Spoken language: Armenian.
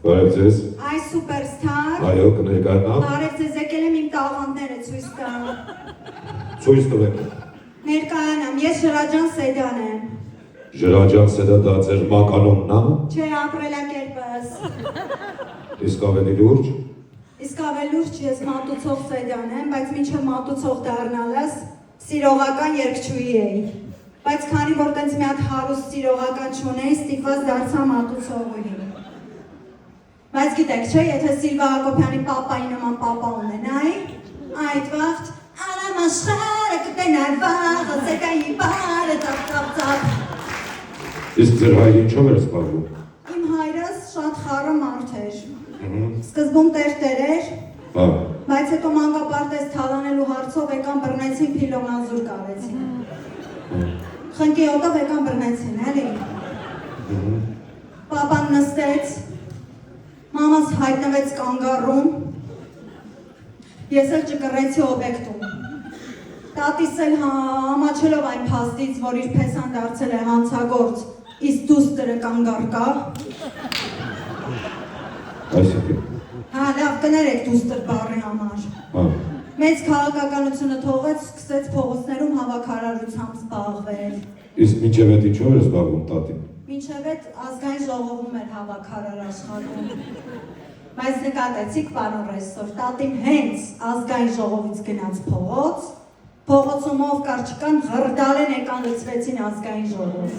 Բարև ձեզ։ Այ սուպերստար։ Այո, կներկայանամ։ Բարև ձեզ, եկել եմ իմ տաղանդները ցույց տամ։ Ցույց տվեք։ Ներկայանամ, ես Ժրաջան Սեդան եմ։ Ժրաջան Սեդա դա ձեր մականոնն է։ Չէ, ապրելակերպս։ Իսկ ավելի լուրջ։ Իսկ ավելի լուրջ ես մատուցող Սեդան եմ, բայց մինչև մատուցող դառնալս սիրողական երգչուհի էի։ Բայց քանի որ տենց մի հատ հարուստ սիրողական չունեի, ստիպված դարձա մատուցողուհի։ Բայց գիտեք, չէ, եթե Սիլվա Հակոբյանի պապայի նման պապա ունենայի, այդ վաղ Արամ աշխարհը կտենար վաղը, սեկայի բարը ծապ։ Իսկ ձեր հայրը ինչով էր զբաղվում։ Իմ հայրս շատ խառը մարդ էր։ Սկզբում տերտեր էր, բայց հետո մանկապարտեզ թալանելու հարցով եկան բռնեցին փիլոնազուր կարեցին։ Խնկիոտով եկան բռնեցին, էլի։ Պապան նստեց, մամաս հայտնվեց կանգառում, ես էլ ճկռեցի օբյեկտում։ Տատիս էլ համաչելով այն փաստից, որ իր փեսան դարձել է հանցագործ, իսկ դուստրը կանգառ կա։ Այսինքն։ Հա, լավ կներեք դուստր բառի համար։ Մեծ քաղաքականությունը թողեց, սկսեց փողոցներում հավաքարարությամբ զբաղվել։ Իսկ մինչև այդ ինչով էր զբաղվում տատին։ Մինչև այդ ազգային ժողովում էր հավաքարար աշխատում։ Բայց նկատեցիք, պարոն ռեժիսոր, տատին հենց ազգային ժողովից գնաց փողոց, փողոցում ով կար չկան, ղրդալեն եկան լցվեցին ազգային ժողով։